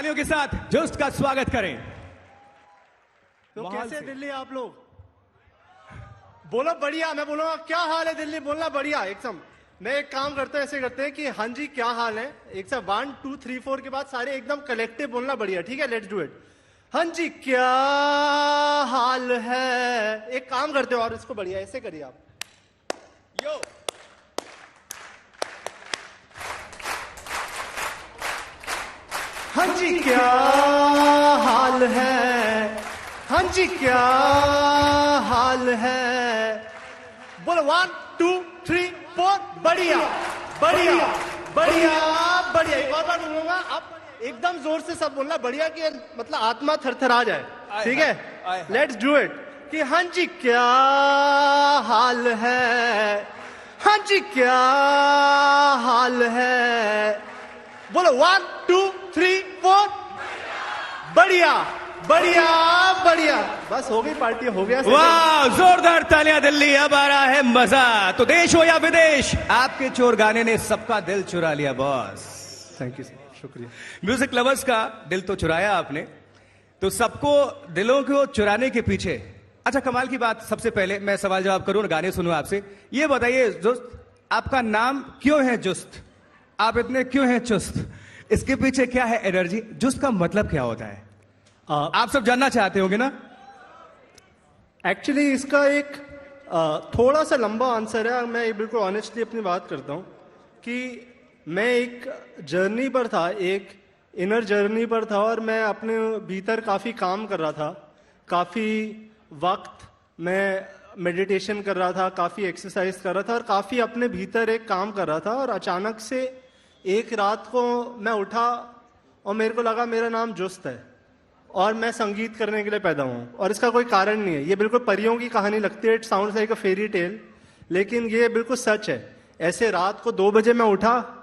तालियों के साथ जोस्ट का स्वागत करें। तो कैसे दिल्ली आप लोग? बोलो बढ़िया। मैं बोलूंगा क्या हाल है दिल्ली, बोलना बढ़िया एकदम। मैं एक काम करता हूं, ऐसे करते हैं कि हाँ जी क्या हाल है, एक साथ 1 2 3 4 के बाद सारे एकदम कलेक्टिव बोलना बढ़िया। ठीक है, लेट्स डू इट। हाँ जी क्या हाल है। एक काम करते हो और इसको बढ़िया ऐसे करिए आप। यो हाँ जी क्या हाल है, हाँ जी क्या हाल है। बोलो 1 2 3 4 बढ़िया बढ़िया बढ़िया बढ़िया। एक और बार बोलूंगा, आप एकदम जोर से सब बोलना बढ़िया, कि मतलब आत्मा थरथरा जाए। ठीक है, लेट्स डू इट। कि हाँ जी क्या हाल है, हाँ जी क्या हाल है। बोलो 1 2 3 4 बढ़िया बढ़िया बढ़िया। बस हो गई पार्टी, हो गया। वाह, जोरदार तालियां दिल्ली। अब आ रहा है मजा। तो देश हो या विदेश, आपके चोर गाने ने सबका दिल चुरा लिया बॉस। थैंक यू सर, शुक्रिया। म्यूजिक लवर्स का दिल तो चुराया आपने, तो सबको दिलों को चुराने के पीछे। अच्छा, कमाल की बात, सबसे पहले मैं सवाल जवाब करूं और गाने सुनूं आपसे। ये बताइए जुस्त, आपका नाम क्यों है जुस्त? आप इतने क्यों हैं चुस्त? इसके पीछे क्या है एनर्जी? जुस्त का मतलब क्या होता है? आप सब जानना चाहते होंगे ना? एक्चुअली इसका एक थोड़ा सा लंबा आंसर है। मैं बिल्कुल ऑनेस्टली अपनी बात करता हूं कि मैं एक जर्नी पर था, एक इनर जर्नी पर था, और मैं अपने भीतर काफी काम कर रहा था। काफी वक्त मैं मेडिटेशन कर रहा था, काफी एक्सरसाइज कर रहा था, और काफी अपने भीतर एक काम कर रहा था। और अचानक से एक रात को मैं उठा और मेरे को लगा मेरा नाम जुस्त है और मैं संगीत करने के लिए पैदा हूं। और इसका कोई कारण नहीं है, ये बिल्कुल परियों की कहानी लगती है, it sounds like a fairy tale, लेकिन ये बिल्कुल सच है। ऐसे रात को 2 बजे मैं उठा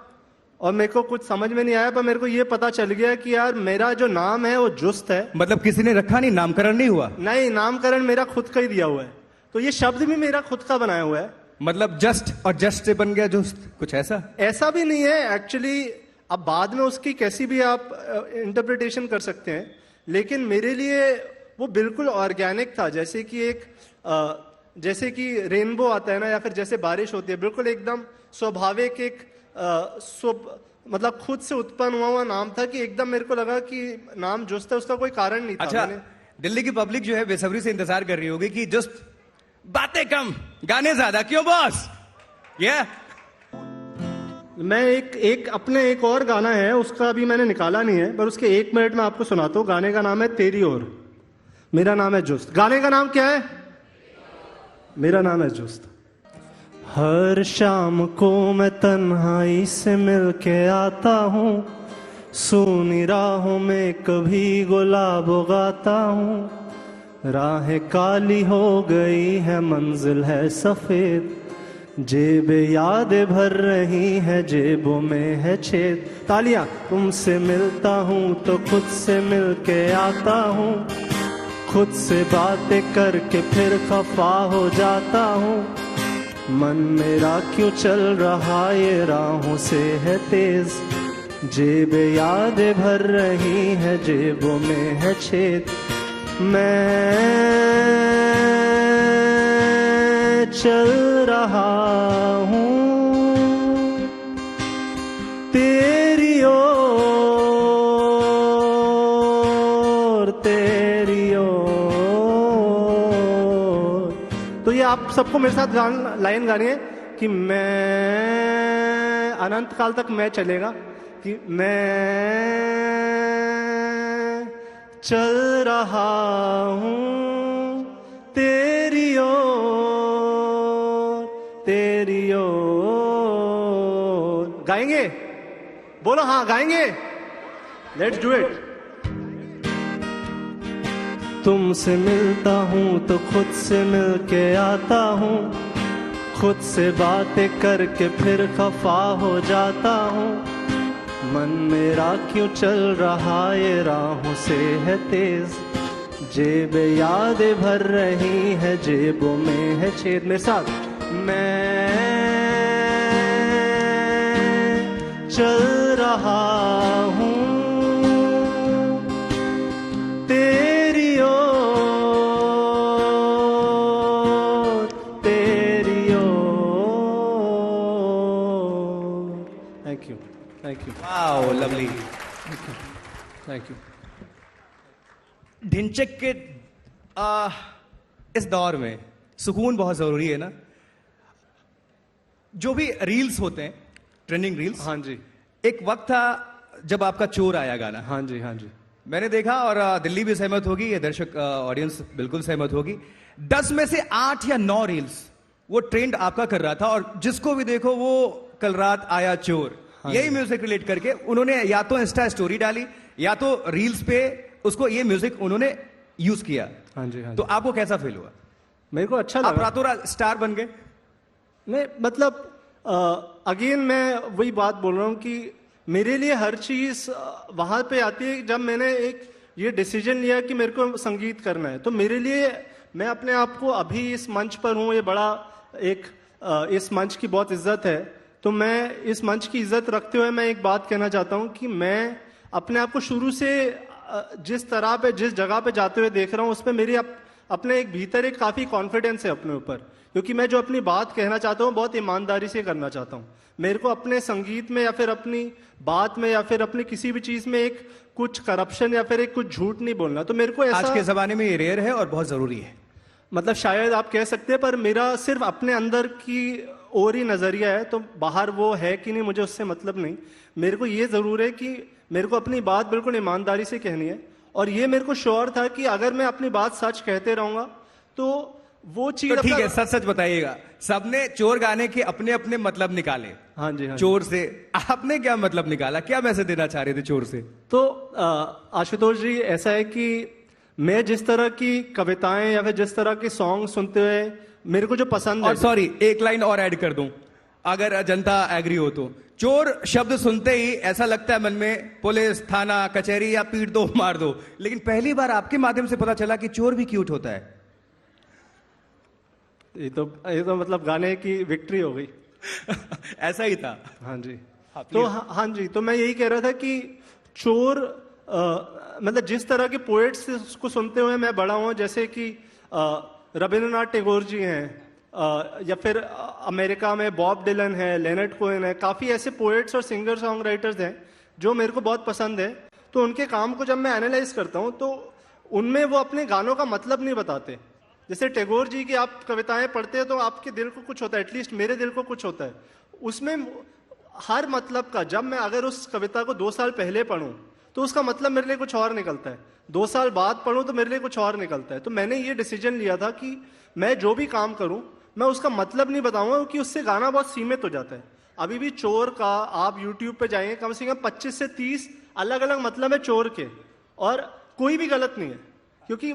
और मेरे को कुछ समझ में नहीं आया, पर मेरे को ये पता चल गया कि यार मेरा जो नाम है वो जुस्त है। मतलब किसी ने रखा नहीं, नामकरण नहीं हुआ? नहीं, नामकरण मेरा खुद का ही दिया हुआ है। तो ये शब्द भी मेरा खुद का बनाया हुआ है। मतलब जस्ट और जस्ट से बन गया जुस्त, कुछ ऐसा? ऐसा भी नहीं है एक्चुअली। अब बाद में उसकी कैसी भी आप इंटरप्रिटेशन कर सकते हैं, लेकिन मेरे लिए वो बिल्कुल ऑर्गेनिक था। जैसे कि जैसे कि रेनबो आता है ना, या फिर जैसे बारिश होती है, बिल्कुल एकदम स्वाभाविक एक मतलब खुद से उत्पन्न हुआ नाम था, कि एकदम मेरे को लगा कि नाम जुस्त है, उसका कोई कारण नहीं था। अच्छा, दिल्ली की पब्लिक जो है बेसब्री से इंतजार कर रही होगी कि जुस्त बातें कम गाने ज्यादा, क्यों बॉस? मैं एक अपने एक और गाना है, उसका अभी मैंने निकाला नहीं है, पर उसके 1 मिनट में आपको सुनाता हूं। गाने का नाम है तेरी ओर, मेरा नाम है जुस्त। गाने का नाम क्या है? मेरा नाम है जुस्त। हर शाम को मैं तन्हाई से मिल के आता हूँ, सूनी राहों में कभी गुलाब उगाता हूँ। राहें काली हो गई है, मंजिल है सफेद, जेबें यादें भर रही है, जेबों में है छेद। तालियां। तुमसे मिलता हूँ तो खुद से मिल के आता हूँ, खुद से बातें करके फिर खफा हो जाता हूँ। मन मेरा क्यों चल रहा ये राहों से है तेज, जेबें यादें भर रही है, जेबों में है छेद। मैं चल रहा हूँ तेरी ओर, तेरी ओर। तो ये आप सबको मेरे साथ लाइन गानी है कि मैं, अनंत काल तक मैं चलेगा, कि मैं चल रहा हूँ तेरी ओर, तेरी ओर। गाएंगे? बोलो हाँ, गाएंगे। Let's do it. तुमसे मिलता हूँ तो खुद से मिल के आता हूँ, खुद से बातें करके फिर खफा हो जाता हूँ। मन मेरा क्यों चल रहा ये राहों से है तेज, जेबें यादें भर रही है, जेबों में है छेद। मेरे साथ। मैं चल रहा हूँ थैंक यू। ढिंचक के इस दौर में सुकून बहुत जरूरी है ना। जो भी रील्स होते हैं, ट्रेंडिंग रील्स, हाँ जी, एक वक्त था जब आपका चोर आया गाना, हाँ जी, हाँ जी। मैंने देखा और दिल्ली भी सहमत होगी, ये दर्शक ऑडियंस बिल्कुल सहमत होगी। 10 में से 8 या 9 रील्स वो ट्रेंड आपका कर रहा था, और जिसको भी देखो वो कल रात आया चोर, हाँ यही जी। म्यूजिक रिलेट करके उन्होंने या तो इंस्टा स्टोरी डाली या तो रील्स पे उसको ये म्यूजिक उन्होंने यूज किया। हाँ जी, हाँ तो जी। आपको कैसा फील हुआ? मेरे को अच्छा आप लगा। रातों रात स्टार बन गए? नहीं, मतलब अगेन मैं वही बात बोल रहा हूँ कि मेरे लिए हर चीज वहां पे आती है जब मैंने एक ये डिसीजन लिया कि मेरे को संगीत करना है। तो मेरे लिए, मैं अपने आप को अभी इस मंच पर हूँ, ये बड़ा एक इस मंच की बहुत इज्जत है। तो मैं इस मंच की इज्जत रखते हुए मैं एक बात कहना चाहता हूँ कि मैं अपने आप को शुरू से जिस तरह पे, जिस जगह पे जाते हुए देख रहा हूँ, उस पर मेरी अपने एक भीतर एक काफी कॉन्फिडेंस है अपने ऊपर, क्योंकि मैं जो अपनी बात कहना चाहता हूँ बहुत ईमानदारी से करना चाहता हूँ। मेरे को अपने संगीत में या फिर अपनी बात में या फिर अपनी किसी भी चीज में एक कुछ करप्शन या फिर एक कुछ झूठ नहीं बोलना। तो मेरे को आज के ऐसा, जमाने में ये रेयर है और बहुत जरूरी है। मतलब शायद आप कह सकते हैं, पर मेरा सिर्फ अपने अंदर की और ही नजरिया है, तो बाहर वो है कि नहीं मुझे उससे मतलब नहीं। मेरे को ये जरूर है कि मेरे को अपनी बात बिल्कुल ईमानदारी से कहनी है, और ये मेरे को श्योर था कि अगर मैं अपनी बात सच कहते रहूंगा तो वो चीज तो ठीक है, सच सच बताइएगा। सबने चोर गाने के अपने अपने मतलब निकाले। हाँ जी, हाँ जी। चोर से आपने क्या मतलब निकाला? क्या मैसेज देना चाह रहे थे चोर से? तो आशुतोष जी, ऐसा है कि मैं जिस तरह की कविताएं या फिर जिस तरह के सॉन्ग सुनते हुए मेरे को जो पसंद है, और सॉरी, एक लाइन और ऐड कर दूं, अगर जनता एग्री हो तो। चोर शब्द सुनते ही ऐसा लगता है मन में पुलिस, थाना, कचहरी या पीट दो, मार दो। लेकिन पहली बार आपके माध्यम से पता चला कि चोर भी क्यूट होता है। ये तो मतलब गाने की विक्ट्री हो गई। ऐसा ही था। हाँ जी। हाँ, तो please। हाँ जी, तो मैं यही कह रहा था कि चोर मतलब जिस तरह के पोएट्स को सुनते हुए मैं बड़ा हूँ, जैसे कि रविंद्रनाथ टैगोर जी हैं, या फिर अमेरिका में बॉब डिलन है, लेनर्ड कोहेन है, काफी ऐसे पोएट्स और सिंगर सॉन्ग राइटर्स हैं जो मेरे को बहुत पसंद है। तो उनके काम को जब मैं एनालाइज करता हूँ तो उनमें वो अपने गानों का मतलब नहीं बताते। जैसे टैगोर जी की आप कविताएं पढ़ते हैं तो आपके दिल को कुछ होता है, एटलीस्ट मेरे दिल को कुछ होता है उसमें हर मतलब का। जब मैं अगर उस कविता को 2 साल पहले पढ़ूं तो उसका मतलब मेरे लिए कुछ और निकलता है, 2 साल बाद पढ़ूं तो मेरे लिए कुछ और निकलता है। तो मैंने ये डिसीजन लिया था कि मैं जो भी काम करूं मैं उसका मतलब नहीं बताऊंगा, क्योंकि उससे गाना बहुत सीमित हो जाता है। अभी भी चोर का आप यूट्यूब पे जाएंगे, कम से कम 25 से 30 अलग अलग मतलब है चोर के, और कोई भी गलत नहीं है, क्योंकि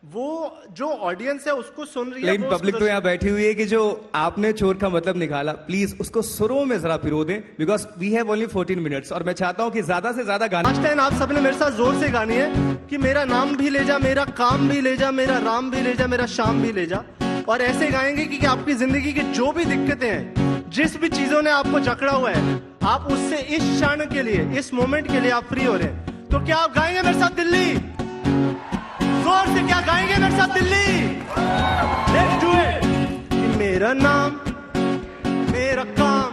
वो जो ऑडियंस है उसको सुन रही है। लेकिन पब्लिक तो यहाँ बैठी हुई है कि जो आपने चोर का मतलब निकाला, प्लीज उसको सुरों में जरा पिरो दें, because we have only 14 minutes और मैं चाहता हूँ कि ज्यादा से ज्यादा गाना। लास्ट टाइम आप सबने मेरे साथ जोर से गानी है कि मेरा नाम भी ले जा, मेरा काम भी ले जा, मेरा राम भी ले जा, मेरा शाम भी ले जा। और ऐसे गाएंगे कि आपकी जिंदगी की जो भी दिक्कतें हैं, जिस भी चीजों ने आपको जकड़ा हुआ है, आप उससे इस क्षण के लिए, इस मोमेंट के लिए आप फ्री हो रहे हैं। तो क्या आप गाएंगे मेरे साथ दिल्ली? जोर से क्या गाएंगे मेरे साथ दिल्ली? Let's do it. कि मेरा नाम, मेरा काम,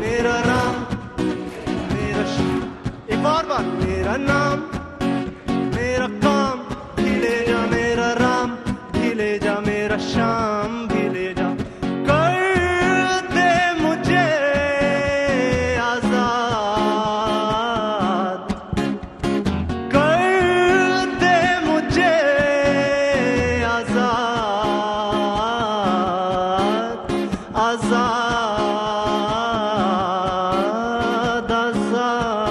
मेरा राम, मेरा एक और बार, मेरा नाम, मेरा काम भी ले जा, मेरा राम भी ले जा, मेरा शाम भी ले जा। कर दे मुझे आजाद, कर दे मुझे आजाद, आजाद, आजाद।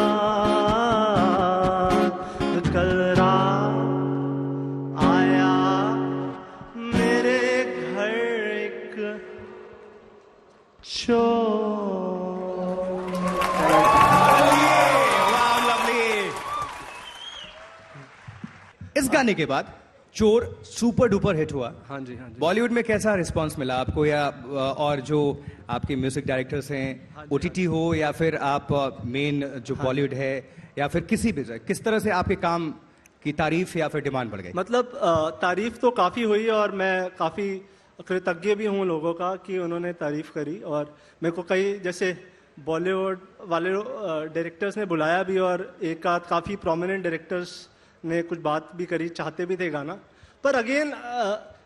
कल रात आया मेरे घर एक चोर। वाह, lovely। इस गाने के बाद चोर सुपर डुपर हिट हुआ। हाँ जी, हाँ जी। बॉलीवुड में कैसा रिस्पांस मिला आपको, या और जो आपके म्यूजिक डायरेक्टर्स हैं, ओटीटी हो या फिर आप मेन जो बॉलीवुड है या फिर किसी भी जगह, किस तरह से आपके काम की तारीफ या फिर डिमांड बढ़ गई? मतलब तारीफ तो काफी हुई और मैं काफी कृतज्ञ भी हूँ लोगों का कि उन्होंने तारीफ करी। और मेरे को कई, जैसे बॉलीवुड वाले डायरेक्टर्स ने बुलाया भी और एक आध काफ़ी प्रोमिनेंट डायरेक्टर्स ने कुछ बात भी करी, चाहते भी थे गाना। पर अगेन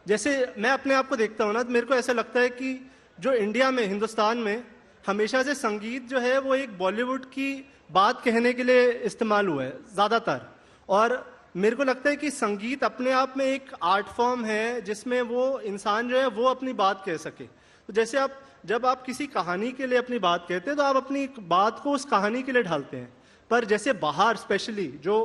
जैसे मैं अपने आप को देखता हूँ ना, तो मेरे को ऐसा लगता है कि जो इंडिया में, हिंदुस्तान में हमेशा से संगीत जो है वो एक बॉलीवुड की बात कहने के लिए इस्तेमाल हुआ है ज़्यादातर। और मेरे को लगता है कि संगीत अपने आप में एक आर्ट फॉर्म है जिसमें वो इंसान जो है वो अपनी बात कह सके। तो जैसे जब आप किसी कहानी के लिए अपनी बात कहते हैं तो आप अपनी बात को उस कहानी के लिए ढालते हैं। पर जैसे बाहर स्पेशली जो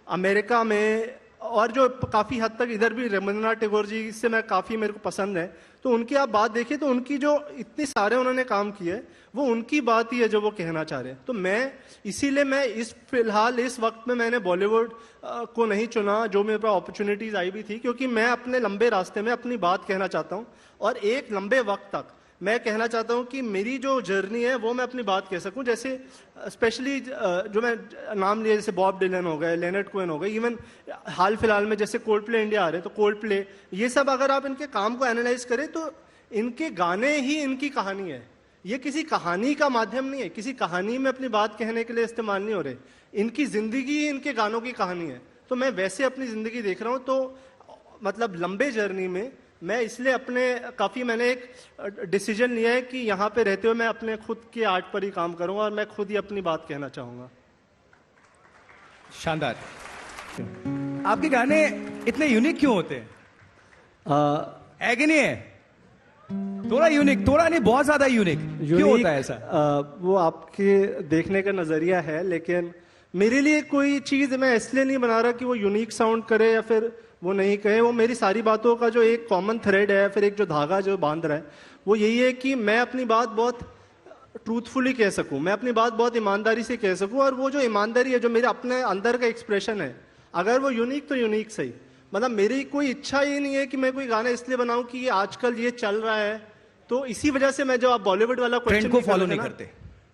अमेरिका में और जो काफ़ी हद तक इधर भी रविंद्रनाथ टैगोर जी से मैं काफ़ी मेरे को पसंद है, तो उनकी आप बात देखिए तो उनकी जो इतने सारे उन्होंने काम किए वो उनकी बात ही है जो वो कहना चाह रहे हैं। तो मैं इसीलिए मैं फिलहाल इस वक्त में मैंने बॉलीवुड को नहीं चुना, जो मेरे पास अपॉर्चुनिटीज आई भी थी, क्योंकि मैं अपने लंबे रास्ते में अपनी बात कहना चाहता हूँ और एक लंबे वक्त तक मैं कहना चाहता हूँ कि मेरी जो जर्नी है वो मैं अपनी बात कह सकूँ। जैसे स्पेशली जो मैं नाम लिए, जैसे बॉब डिलन हो गए, लेनर्ड कोहेन हो गए, इवन हाल फिलहाल में जैसे कोल्ड प्ले इंडिया आ रहे हैं, तो कोल्ड प्ले, ये सब अगर आप इनके काम को एनालाइज करें तो इनके गाने ही इनकी कहानी है। ये किसी कहानी का माध्यम नहीं है, किसी कहानी में अपनी बात कहने के लिए इस्तेमाल नहीं हो रहे, इनकी जिंदगी ही इनके गानों की कहानी है। तो मैं वैसे अपनी जिंदगी देख रहा हूँ। तो मतलब लंबे जर्नी में मैं इसलिए काफ़ी मैंने एक डिसीजन लिया है कि यहाँ पे रहते हुए मैं अपने खुद के आर्ट पर ही काम करूँगा और मैं खुद ही अपनी बात कहना चाहूँगा। शानदार। आपके गाने इतने यूनिक क्यों होते हैं? है कि नहीं है? थोड़ा यूनिक, थोड़ा नहीं, बहुत ज्यादा यूनिक क्यों होता है ऐसा? वो आपके देखने का नजरिया है, लेकिन मेरे लिए कोई चीज मैं इसलिए नहीं बना रहा कि वो यूनिक साउंड करे या फिर वो नहीं कहे। वो मेरी सारी बातों का जो एक कॉमन थ्रेड है, फिर एक जो धागा जो बांध रहा है, वो यही है कि मैं अपनी बात बहुत ट्रूथफुली कह सकूं, मैं अपनी बात बहुत ईमानदारी से कह सकूं। और वो जो ईमानदारी है, जो मेरे अपने अंदर का एक्सप्रेशन है, अगर वो यूनिक तो यूनिक सही। मतलब मेरी कोई इच्छा ये नहीं है कि मैं कोई गाना इसलिए बनाऊं कि ये आजकल ये चल रहा है, तो इसी वजह से मैं जो आप बॉलीवुड वाला ट्रेंड को फॉलो नहीं करते।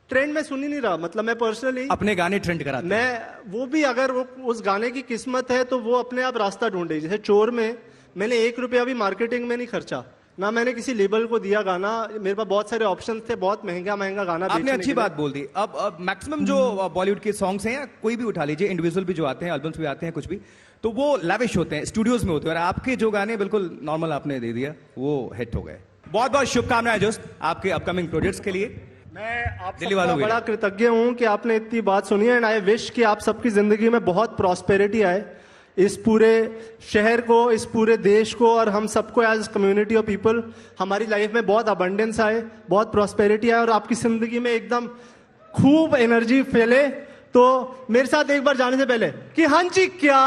ट्रेंड में सुन ही नहीं रहा, मतलब मैं पर्सनली अपने गाने ट्रेंड कराते। मैं वो भी अगर वो उस गाने की किस्मत है तो वो अपने आप रास्ता ढूंढे। जैसे चोर में मैंने 1 रुपया भी मार्केटिंग में नहीं खर्चा, ना मैंने किसी लेबल को दिया गाना। मेरे पास बहुत सारे ऑप्शन थे, बहुत महंगा गाना। आपने अच्छी बात बोल दी। अब मैक्सिमम जो बॉलीवुड के सॉन्ग्स हैं, या कोई भी उठा लीजिए, इंडिविजुअल भी जो आते हैं, एल्बम्स भी आते हैं, कुछ भी, तो वो लैविश होते हैं, स्टूडियोज में होते हैं। और आपके जो गाने बिल्कुल नॉर्मल आपने दे दिया, वो हिट हो गए। बहुत बहुत शुभकामनाएं जोस्त आपके अपकमिंग प्रोजेक्ट्स के लिए। मैं आप दिल्ली वालों के बड़ा कृतज्ञ हूं कि आपने इतनी बात सुनी है। एंड आई विश कि आप सबकी जिंदगी में बहुत प्रॉस्पेरिटी आए, इस पूरे शहर को, इस पूरे देश को, और हम सबको एज कम्युनिटी ऑफ पीपल हमारी लाइफ में बहुत अबंडेंस आए, बहुत प्रॉस्पेरिटी आए और आपकी जिंदगी में एकदम खूब एनर्जी फैले। तो मेरे साथ एक बार जाने से पहले कि हाँ जी क्या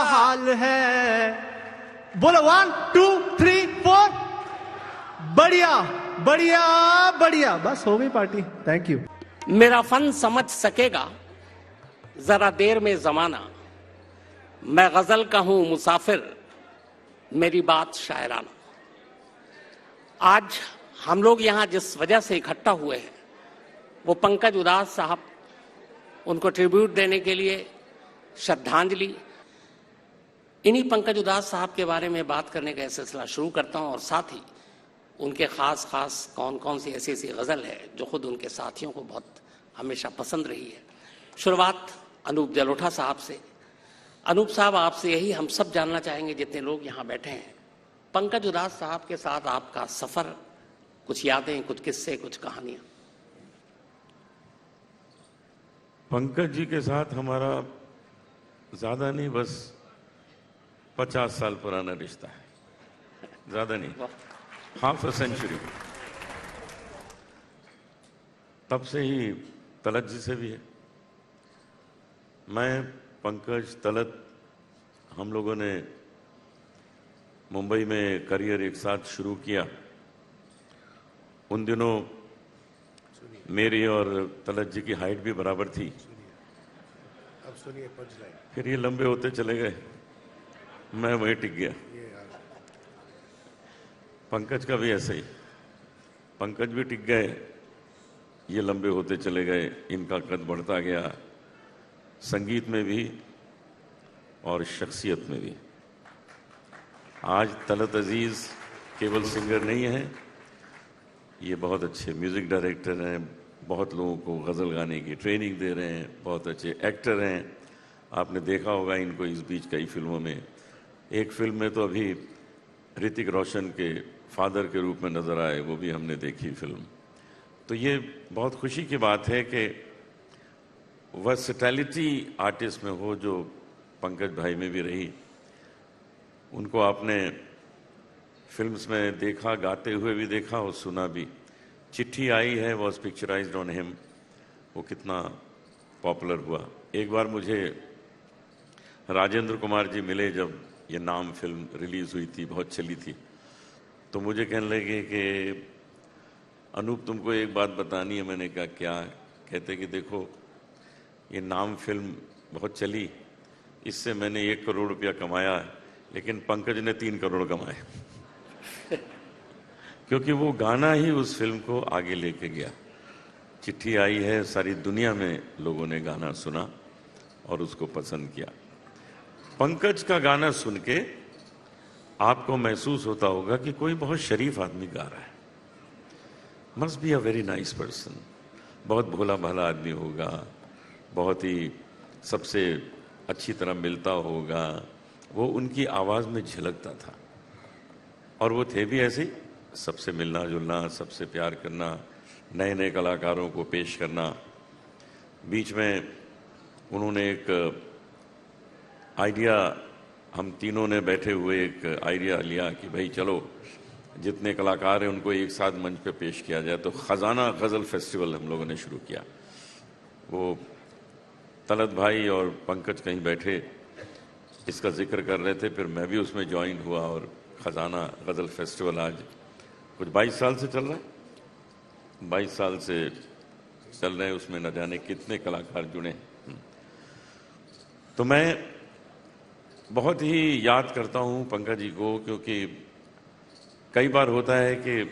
हाल है, बोलो 1 2 3 4। बढ़िया बढ़िया बढ़िया, बस हो गई पार्टी। Thank you. मेरा फन समझ सकेगा जरा देर में जमाना, मैं गजल का हूं मुसाफिर, मेरी बात शायराना। आज हम लोग यहां जिस वजह से इकट्ठा हुए हैं वो पंकज उदास साहब, उनको ट्रिब्यूट देने के लिए, श्रद्धांजलि। इन्हीं पंकज उदास साहब के बारे में बात करने का सिलसिला शुरू करता हूं और साथ ही उनके खास कौन कौन सी ऐसी गज़ल है जो खुद उनके साथियों को बहुत हमेशा पसंद रही है। शुरुआत अनूप जलोटा साहब से। अनूप साहब, आपसे यही हम सब जानना चाहेंगे जितने लोग यहाँ बैठे हैं, पंकज उदास साहब के साथ आपका सफ़र, कुछ यादें, कुछ किस्से, कुछ कहानियाँ। पंकज जी के साथ हमारा ज़्यादा नहीं, बस 50 साल पुराना रिश्ता है, ज़्यादा नहीं, हाफ अ सेंचुरी। तब से ही तलत जी से भी है। मैं, पंकज, तलत, हम लोगों ने मुंबई में करियर एक साथ शुरू किया। उन दिनों मेरी और तलत जी की हाइट भी बराबर थी। अब सुनिए पंचलाइन। फिर ये लंबे होते चले गए, मैं वहीं टिक गया। पंकज का भी ऐसे ही, पंकज भी टिक गए, ये लंबे होते चले गए, इनका कद बढ़ता गया, संगीत में भी और शख्सियत में भी। आज तलत अजीज केवल सिंगर नहीं है, ये बहुत अच्छे म्यूजिक डायरेक्टर हैं, बहुत लोगों को गज़ल गाने की ट्रेनिंग दे रहे हैं, बहुत अच्छे एक्टर हैं। आपने देखा होगा इनको इस बीच कई फिल्मों में। एक फिल्म में तो अभी ऋतिक रोशन के फादर के रूप में नज़र आए, वो भी हमने देखी फिल्म। तो ये बहुत खुशी की बात है कि वर्सेटैलिटी आर्टिस्ट में हो जो पंकज भाई में भी रही। उनको आपने फिल्म्स में देखा, गाते हुए भी देखा और सुना भी। चिट्ठी आई है वॉज पिक्चराइज्ड ऑन हिम, वो कितना पॉपुलर हुआ। एक बार मुझे राजेंद्र कुमार जी मिले जब ये नाम फिल्म रिलीज़ हुई थी, बहुत चली थी, तो मुझे कहने लगे कि अनूप तुमको एक बात बतानी है। मैंने कहा क्या? कहते कि देखो ये नाम फिल्म बहुत चली, इससे मैंने 1 करोड़ रुपया कमाया, लेकिन पंकज ने 3 करोड़ कमाए क्योंकि वो गाना ही उस फिल्म को आगे लेके गया। चिट्ठी आई है, सारी दुनिया में लोगों ने गाना सुना और उसको पसंद किया। पंकज का गाना सुन के आपको महसूस होता होगा कि कोई बहुत शरीफ आदमी गा रहा है, must be a very nice person, बहुत भोला भाला आदमी होगा, बहुत ही सबसे अच्छी तरह मिलता होगा। वो उनकी आवाज़ में झलकता था और वो थे भी ऐसे, सबसे मिलना जुलना, सबसे प्यार करना, नए नए कलाकारों को पेश करना। बीच में उन्होंने एक आइडिया, हम तीनों ने बैठे हुए एक आइडिया लिया कि भाई चलो जितने कलाकार हैं उनको एक साथ मंच पे पेश किया जाए। तो खजाना गज़ल फेस्टिवल हम लोगों ने शुरू किया। वो तलत भाई और पंकज कहीं बैठे इसका जिक्र कर रहे थे, फिर मैं भी उसमें ज्वाइन हुआ और खजाना गज़ल फेस्टिवल आज कुछ 22 साल से चल रहा है। 22 साल से चल रहे हैं, उसमें न जाने कितने कलाकार जुड़े हैं। तो मैं बहुत ही याद करता हूँ पंकज जी को, क्योंकि कई बार होता है कि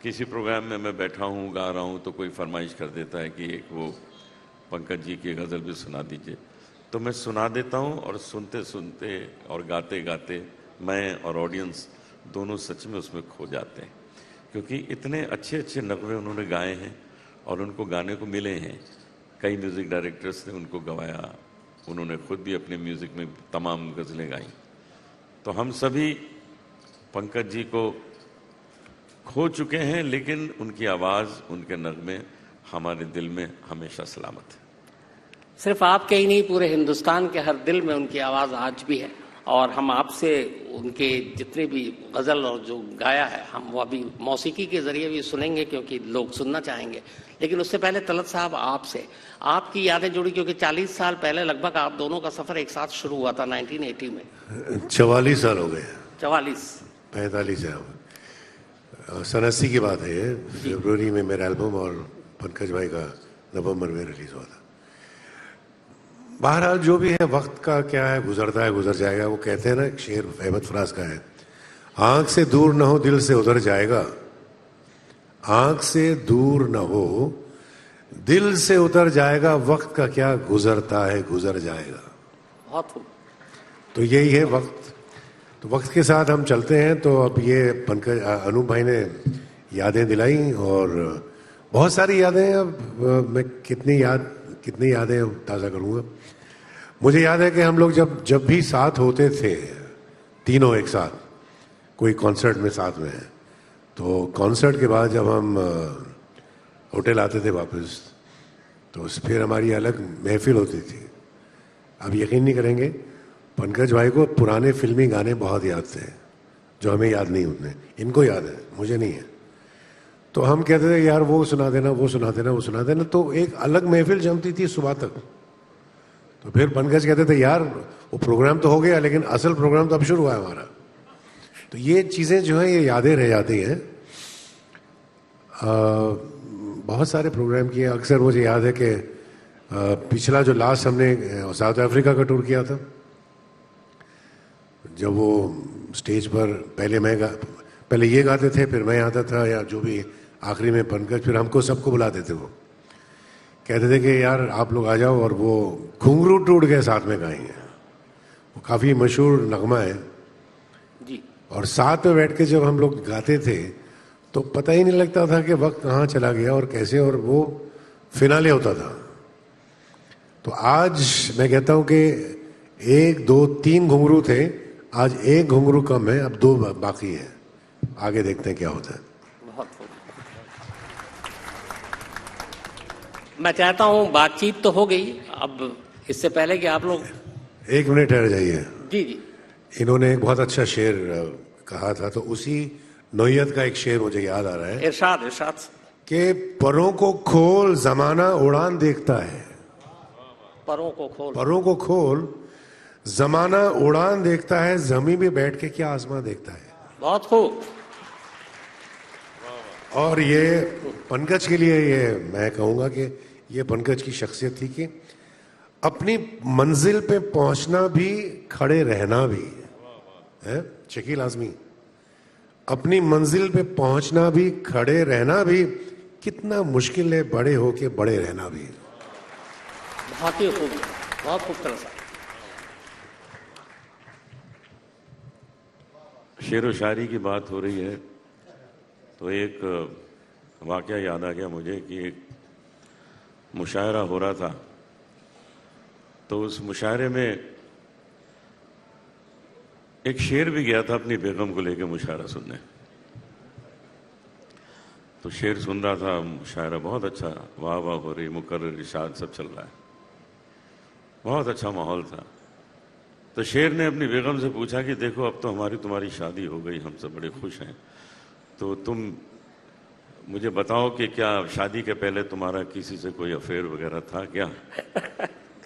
किसी प्रोग्राम में मैं बैठा हूँ, गा रहा हूँ, तो कोई फरमाइश कर देता है कि एक वो पंकज जी की गज़ल भी सुना दीजिए। तो मैं सुना देता हूँ और सुनते सुनते और गाते गाते मैं और ऑडियंस दोनों सच में उसमें खो जाते हैं, क्योंकि इतने अच्छे अच्छे नगमे उन्होंने गाए हैं और उनको गाने को मिले हैं। कई म्यूज़िक डायरेक्टर्स ने उनको गवाया, उन्होंने खुद भी अपने म्यूज़िक में तमाम गज़लें गाई। तो हम सभी पंकज जी को खो चुके हैं, लेकिन उनकी आवाज़, उनके नगमे हमारे दिल में हमेशा सलामत है। सिर्फ आपके ही नहीं, पूरे हिंदुस्तान के हर दिल में उनकी आवाज़ आज भी है। और हम आपसे उनके जितने भी गज़ल और जो गाया है, हम वो अभी मौसीकी के ज़रिए भी सुनेंगे क्योंकि लोग सुनना चाहेंगे। लेकिन उससे पहले तलत साहब आपसे आपकी यादें जुड़ी, क्योंकि 40 साल पहले लगभग आप दोनों का सफ़र एक साथ शुरू हुआ था 1980 में। 44 साल हो गए। 45 है। सन 80 की बात है। फरवरी में मेरा एल्बम और पंकज भाई का नवंबर में रिलीज हुआ था। बहरहाल जो भी है, वक्त का क्या है, गुजरता है गुजर जाएगा। वो कहते हैं ना, एक शेर अहमद फराज का है, आंख से दूर न हो दिल से उधर जाएगा, आंख से दूर न हो दिल से उतर जाएगा, वक्त का क्या गुजरता है गुजर जाएगा। बहुत तो यही है वक्त। तो वक्त के साथ हम चलते हैं। तो अब ये पंकज अनूप भाई ने यादें दिलाई और बहुत सारी यादें। अब मैं कितनी यादें ताज़ा करूँगा। मुझे याद है कि हम लोग जब भी साथ होते थे, तीनों एक साथ, कोई कॉन्सर्ट में साथ में है, तो कॉन्सर्ट के बाद जब हम होटल आते थे वापस, तो फिर हमारी अलग महफिल होती थी। अब यकीन नहीं करेंगे, पंकज भाई को पुराने फिल्मी गाने बहुत याद थे जो हमें याद नहीं होते। इनको याद है, मुझे नहीं है। तो हम कहते थे यार वो सुना देना, वो सुना देना, वो सुना देना। तो एक अलग महफिल जमती थी सुबह तक। तो फिर पंकज कहते थे यार वो प्रोग्राम तो हो गया, लेकिन असल प्रोग्राम तो अब शुरू हुआ है हमारा। तो ये चीज़ें जो हैं ये यादें रह जाती हैं। बहुत सारे प्रोग्राम किए। अक्सर मुझे याद है कि पिछला जो लास्ट हमने साउथ अफ्रीका का टूर किया था, जब वो स्टेज पर पहले ये गाते थे, फिर मैं आता था, या जो भी आखिरी में पंकज, फिर हमको सबको बुलाते थे। वो कहते थे कि यार आप लोग आ जाओ, और वो घुंघरू टूट के साथ में गाएंगे। वो काफ़ी मशहूर नगमा है जी। और साथ में बैठ के जब हम लोग गाते थे तो पता ही नहीं लगता था कि वक्त कहाँ चला गया और कैसे। और वो फिनाले होता था। तो आज मैं कहता हूं कि 1, 2, 3 घुंघरू थे, आज 1 घुंघरू कम है, अब 2 बाकी है। आगे देखते हैं क्या होता है। बहुत खूब। मैं चाहता हूं बातचीत तो हो गई, अब इससे पहले कि आप लोग 1 मिनट ठहर जाइए। जी जी इन्होंने एक बहुत अच्छा शेर कहा था, तो उसी नोयत का एक शेर मुझे याद आ रहा है इरशाद इरशाद। कि परों को खोल जमाना उड़ान देखता है। परों को खोल, परों को खोल जमाना उड़ान देखता है, जमीन में बैठ के क्या आसमां देखता है। बहुत खूब। और ये पंकज के लिए, ये मैं कहूंगा कि ये पंकज की शख्सियत थी कि अपनी मंजिल पे पहुंचना भी, खड़े रहना भी है। शकील आजमी, अपनी मंजिल पे पहुंचना भी, खड़े रहना भी कितना मुश्किल है, बड़े होके बड़े रहना भी। बहुत ही खूब, बहुत खूब तरह से। शेर व शायरी की बात हो रही है तो एक वाकया याद आ गया मुझे कि एक मुशायरा हो रहा था। तो उस मुशायरे में एक शेर भी गया था अपनी बेगम को लेकर मुशायरा सुनने। तो शेर सुन रहा था, मुशायरा बहुत अच्छा, वाह वाह हो रही, मुकर्रर इरशाद सब चल रहा है, बहुत अच्छा माहौल था। तो शेर ने अपनी बेगम से पूछा कि देखो अब तो तुम्हारी शादी हो गई, हम सब बड़े खुश हैं, तो तुम मुझे बताओ कि क्या शादी के पहले तुम्हारा किसी से कोई अफेयर वगैरह था क्या?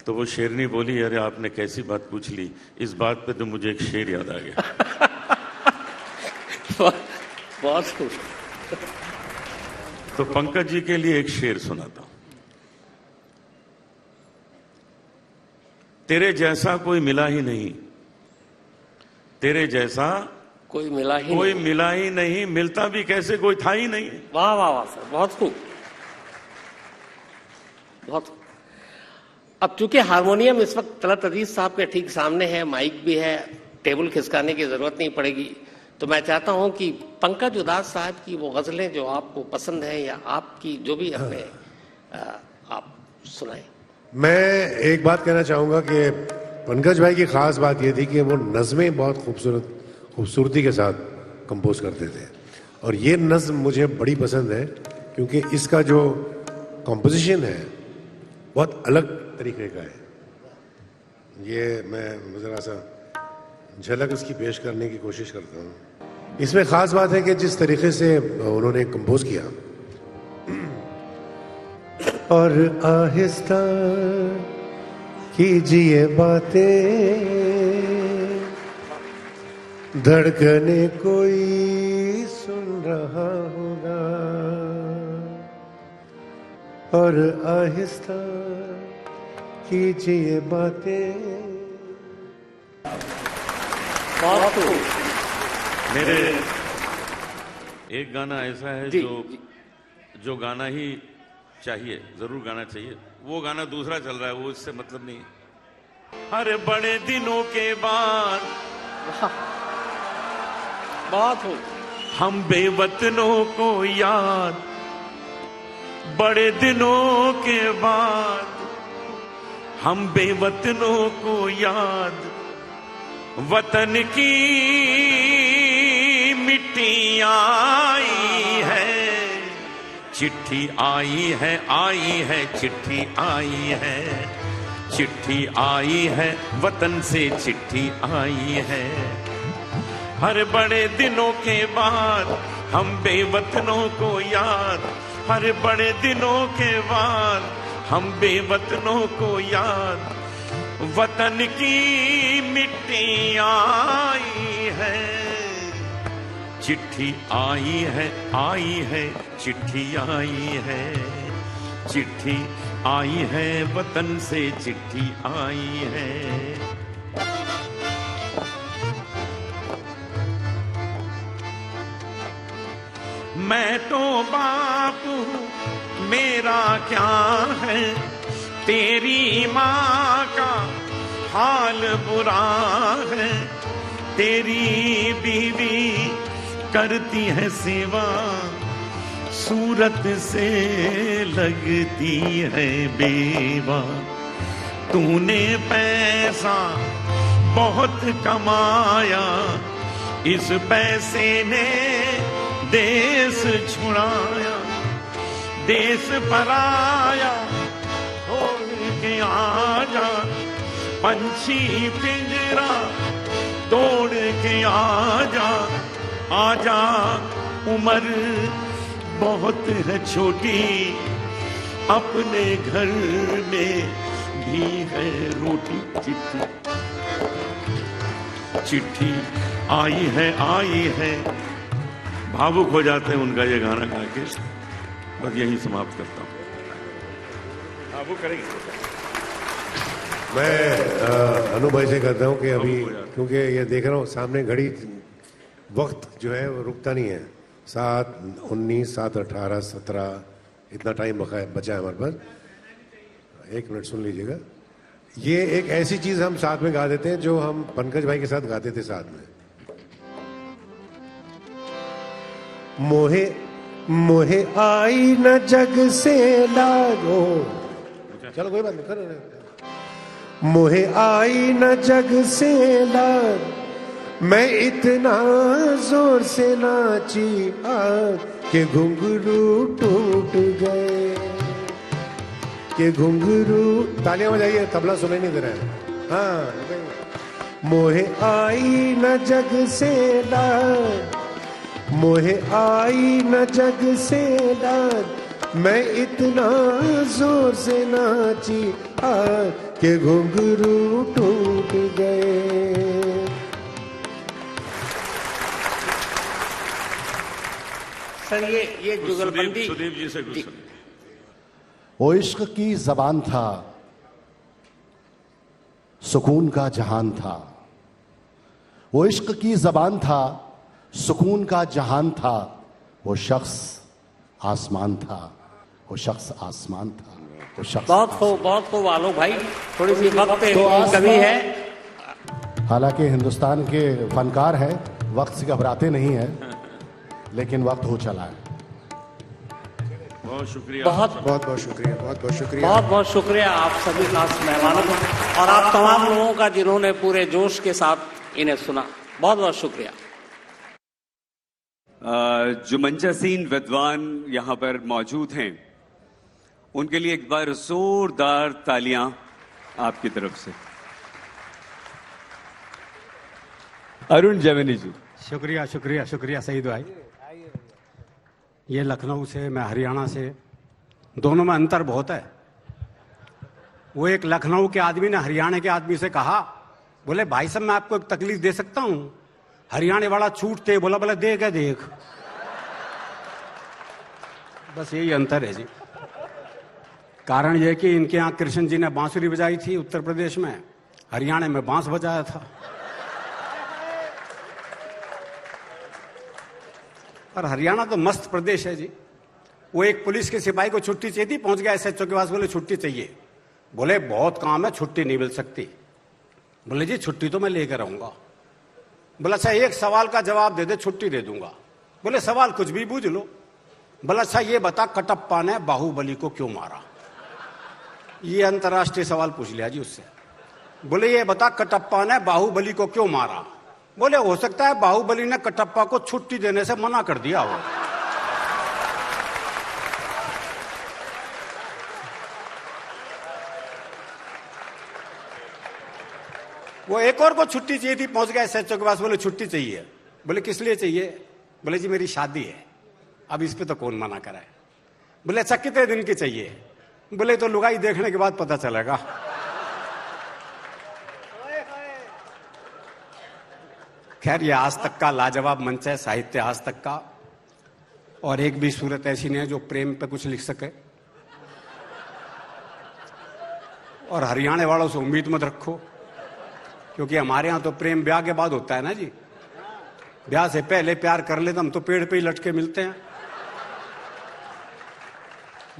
तो वो शेरनी बोली, अरे आपने कैसी बात पूछ ली, इस बात पे तो मुझे एक शेर याद आ गया। बहुत खूब। तो पंकज जी के लिए एक शेर सुनाता हूं। तेरे जैसा कोई मिला ही नहीं, तेरे जैसा कोई मिला ही नहीं, मिलता भी कैसे, कोई था ही नहीं। वाह वाह वाह सर, बहुत खूब, बहुत खूब। अब चूंकि हारमोनियम इस वक्त तलत अजीज साहब के ठीक सामने है, माइक भी है, टेबल खिसकाने की जरूरत नहीं पड़ेगी, तो मैं चाहता हूं कि पंकज उदास साहब की वो गजलें जो आपको पसंद है या आपकी जो भी अपने आप सुनाएं। मैं एक बात कहना चाहूंगा कि पंकज भाई की खास बात यह थी कि वो नज़में बहुत खूबसूरती के साथ कंपोज करते थे, और ये नज़्म मुझे बड़ी पसंद है क्योंकि इसका जो कंपोजिशन है बहुत अलग तरीके का है। ये मैं जरा सा झलक उसकी पेश करने की कोशिश करता हूँ। इसमें खास बात है कि जिस तरीके से उन्होंने कंपोज किया, और आहिस्ता कीजिए बातें, धड़कने कोई सुन रहा होगा, और आहिस्ता कीजिए बातें। मेरे एक गाना ऐसा है जो गाना ही चाहिए, जरूर गाना चाहिए, वो गाना दूसरा चल रहा है, वो इससे मतलब नहीं। अरे बड़े दिनों के बाद बहुत हो, हम बेवतनों को याद, बड़े दिनों के बाद हम बेवतनों को याद, वतन की मिट्टी आई है, चिट्ठी आई है चिट्ठी आई है, चिट्ठी आई है, वतन से चिट्ठी आई है। हर बड़े दिनों के बाद हम बेवतनों को याद, हर बड़े दिनों के बाद हम बेवतनों को याद, वतन की मिट्टी आई है, चिट्ठी आई है चिट्ठी आई है, चिट्ठी आई है, वतन से चिट्ठी आई है। मैं तो बाप हूँ, मेरा क्या है, तेरी माँ का हाल बुरा है, तेरी बीवी करती है सेवा, सूरत से लगती है बेवा, तूने पैसा बहुत कमाया, इस पैसे ने देश छुड़ाया, देश पराया छोड़ के आजा, पंछी पिंजरा तोड़ के आजा, आजा उम्र बहुत है छोटी, अपने घर में भी है रोटी। चिट्ठी चिट्ठी आई है। भावुक हो जाते हैं उनका ये गाना गा के। बस यही समाप्त करता हूँ। वो करेंगे। मैं अनु भाई से कहता हूँ कि अभी क्योंकि ये देख रहा हूँ सामने घड़ी, वक्त जो है वो रुकता नहीं है। 7:19, 7:18, 17 इतना टाइम बचा है हमारे पास। 1 मिनट सुन लीजिएगा। ये एक ऐसी चीज हम साथ में गा देते हैं जो हम पंकज भाई के साथ गाते थे साथ में। मोहे मोहे आई न जग से लागो, चलो कोई बात नहीं करो। मोहे आई न जग से लाग, मैं इतना जोर से नाची के घुंघरू टूट गए, के घुंघरू। तालियां बजाइए, तबला सुनाई नहीं दे रहा है। हाँ, मोहे आई न जग से लाग, मोहे आई न जग से लाग, मैं इतना जोर से नाची के घुंघरू टूट गए। सर ये जुगलबंदी सुदीप जी से कुछ सुनिए। वो इश्क की जबान था, सुकून का जहान था। वो इश्क की जबान था, सुकून का जहान था। वो शख्स आसमान था, वो शख्स आसमान था, वो शख्स। बहुत खूब आलोक भाई, थोड़ी सी वक्त तो कमी है। हालांकि हिंदुस्तान के फनकार हैं, वक्त से घबराते नहीं हैं, लेकिन वक्त हो चला है। बहुत शुक्रिया। बहुत शुक्रिया, बहुत शुक्रिया। बहुत शुक्रिया आप सभी खास मेहमानों का और आप तमाम लोगों का जिन्होंने पूरे जोश के साथ इन्हें सुना। बहुत शुक्रिया। जो मंचासीन विद्वान यहाँ पर मौजूद हैं, उनके लिए एक बार जोरदार तालियां आपकी तरफ से। अरुण जैमिनी जी। शुक्रिया शुक्रिया शुक्रिया सईद भाई। ये लखनऊ से, मैं हरियाणा से, दोनों में अंतर बहुत है। वो एक लखनऊ के आदमी ने हरियाणा के आदमी से कहा, बोले भाई साहब मैं आपको एक तकलीफ दे सकता हूं? हरियाणा वाला छूटते बोला, बोला देख है देख। बस यही अंतर है जी। कारण यह कि इनके यहां कृष्ण जी ने बांसुरी बजाई थी उत्तर प्रदेश में, हरियाणा में बांस बजाया था। और हरियाणा तो मस्त प्रदेश है जी। वो एक पुलिस के सिपाही को छुट्टी चाहिए थी, पहुंच गया एसएचओ के पास, बोले छुट्टी चाहिए। बोले बहुत काम है, छुट्टी नहीं मिल सकती। बोले जी छुट्टी तो मैं लेकर आऊंगा। बोला अच्छा एक सवाल का जवाब दे दे, छुट्टी दे दूंगा। बोले सवाल कुछ भी पूछ लो। बोला अच्छा ये बता, कटप्पा ने बाहुबली को क्यों मारा? ये अंतर्राष्ट्रीय सवाल पूछ लिया जी उससे। बोले ये बता, कटप्पा ने बाहुबली को क्यों मारा? बोले हो सकता है बाहुबली ने कटप्पा को छुट्टी देने से मना कर दिया हो। वो एक और को छुट्टी चाहिए थी, पहुंच गया एसएचओ के पास, बोले छुट्टी चाहिए। बोले किस लिए चाहिए? बोले जी मेरी शादी है, अब इस पे तो कौन मना कराए। बोले अच्छा कितने दिन की चाहिए? बोले तो लुगाई देखने के बाद पता चलेगा। खैर ये आज तक का लाजवाब मंच है, साहित्य आज तक का, और एक भी सूरत ऐसी नहीं है जो प्रेम पे कुछ लिख सके। और हरियाणा वालों से उम्मीद मत रखो, क्योंकि हमारे यहां तो प्रेम ब्याह के बाद होता है ना जी। ब्याह से पहले प्यार कर ले तो हम तो पेड़ पे ही लटके मिलते हैं।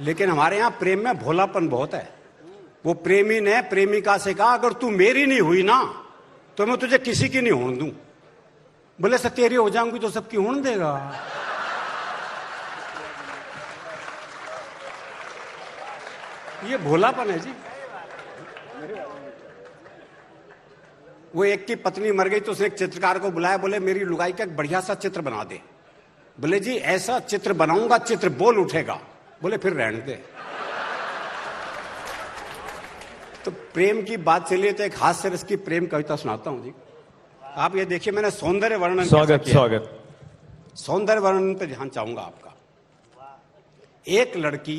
लेकिन हमारे यहां प्रेम में भोलापन बहुत है। वो प्रेमी ने प्रेमिका से कहा, अगर तू मेरी नहीं हुई ना तो मैं तुझे किसी की नहीं होने दूं। बोले सर तेरी हो जाऊंगी तो सबकी होने देगा। ये भोलापन है जी। वो एक की पत्नी मर गई तो उसने एक चित्रकार को बुलाया, बोले मेरी लुगाई का एक बढ़िया सा चित्र बना दे। बोले जी ऐसा चित्र बनाऊंगा चित्र बोल उठेगा। बोले फिर रहने दे। तो प्रेम की बात चलिए तो एक हास्य रस की प्रेम कविता सुनाता हूं जी। आप ये देखिए, मैंने सौंदर्य वर्णन स्वागत। सौंदर्य वर्णन पे ध्यान चाहूंगा आपका। एक लड़की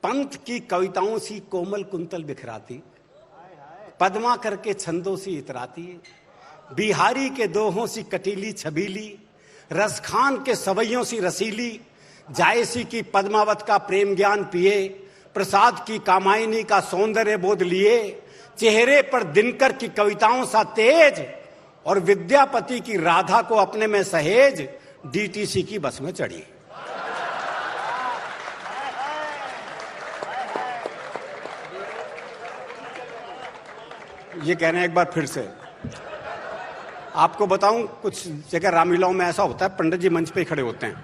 पंत की कविताओं सी कोमल कुंतल बिखराती, पद्मा करके छंदों सी इतराती, बिहारी के दोहों सी कटीली छबीली, रसखान के सवैयों सी रसीली, जायसी की पद्मावत का प्रेम ज्ञान पिए, प्रसाद की कामायनी का सौंदर्य बोध लिए, चेहरे पर दिनकर की कविताओं सा तेज, और विद्यापति की राधा को अपने में सहेज, डीटीसी की बस में चढ़ी। ये कहना एक बार फिर से आपको बताऊं, कुछ जगह रामलीलाओं में ऐसा होता है, पंडित जी मंच पे ही खड़े होते हैं,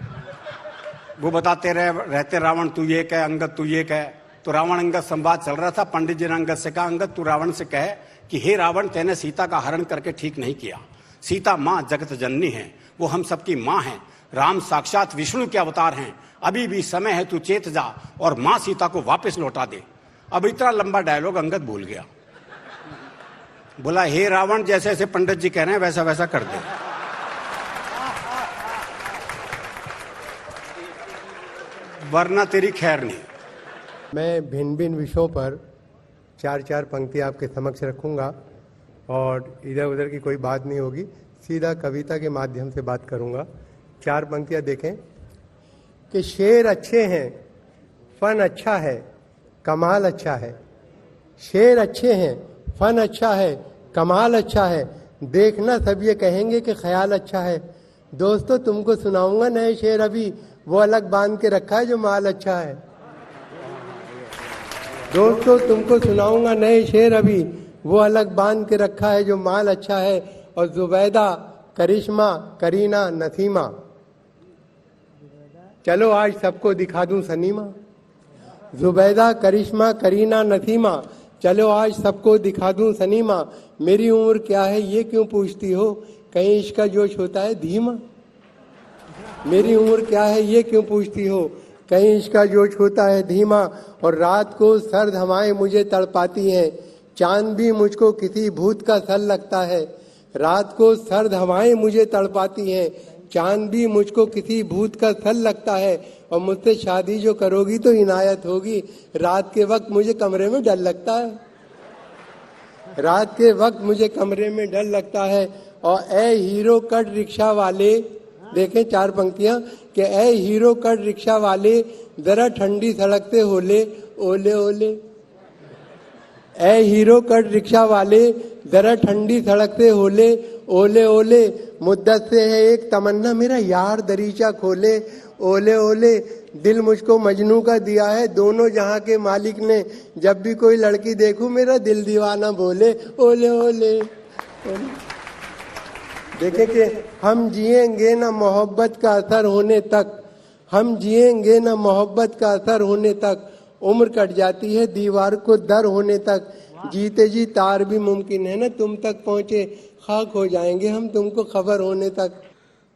वो बताते रहते रावण तू ये कह, अंगद तू ये कह। तो रावण अंगद संवाद चल रहा था, पंडित जी ने अंगद से कहा, अंगद तू रावण से कह कि हे रावण, तेने सीता का हरण करके ठीक नहीं किया। सीता माँ जगत जननी है, वो हम सबकी माँ है। राम साक्षात विष्णु के अवतार हैं। अभी भी समय है, तू चेत जा और माँ सीता को वापस लौटा दे। अब इतना लंबा डायलॉग अंगद भूल गया। बोला हे रावण, जैसे जैसे पंडित जी कह रहे हैं वैसा वैसा कर दे। वरना तेरी खैर नहीं। मैं भिन्न भिन्न विषयों पर चार चार पंक्तियां आपके समक्ष रखूंगा और इधर उधर की कोई बात नहीं होगी, सीधा कविता के माध्यम से बात करूंगा। चार पंक्तियां देखें कि शेर अच्छे हैं, फन अच्छा है, कमाल अच्छा है। शेर अच्छे हैं, फन अच्छा है, कमाल अच्छा है, देखना सब ये कहेंगे कि ख्याल अच्छा है। दोस्तों तुमको सुनाऊंगा नए शेर, अभी वो अलग बांध के रखा है जो माल अच्छा है। दोस्तों तुमको सुनाऊंगा नए शेर, अभी वो अलग बांध के रखा है जो माल अच्छा है। और जुबैदा, करिश्मा, करीना, नसीमा, चलो आज सबको दिखा दूं सनीमा। जुबैदा, करिश्मा, करीना, नसीमा, चलो आज सबको दिखा दूं सनीमा। मेरी उम्र क्या है ये क्यों पूछती हो, कहीं इसका जोश होता है धीमा। मेरी उम्र क्या है ये क्यों पूछती हो, कहीं इसका जोश होता है धीमा। और रात को सर्द हवाएं मुझे तड़पाती हैं, चांद भी मुझको किसी भूत का सल लगता है। रात को सर्द हवाएं मुझे तड़पाती हैं, चांद भी मुझको किसी भूत का सल लगता है। और मुझसे शादी जो करोगी तो इनायत होगी, रात के वक्त मुझे कमरे में डर लगता है। रात के वक्त मुझे कमरे में डर लगता है। और ए हीरो कट रिक्शा वाले, देखें चार पंक्तियां कि ए हीरो कट रिक्शा वाले, जरा ठंडी सड़क से होले ओले ओले। ए हीरो कट रिक्शा वाले, जरा ठंडी सड़क से होले ओले ओले। मुद्दत से है एक तमन्ना, मेरा यार दरीचा खोले ओले ओले। दिल मुझको मजनू का दिया है दोनों जहां के मालिक ने, जब भी कोई लड़की देखूं मेरा दिल दीवाना बोले ओले ओले, ओले। देखे कि हम जिएंगे ना मोहब्बत का असर होने तक, हम जिएंगे ना मोहब्बत का असर होने तक। उम्र कट जाती है दीवार को दर होने तक, जीते जी तार भी मुमकिन है ना तुम तक पहुंचे, खाक हो जाएंगे हम तुमको खबर होने तक।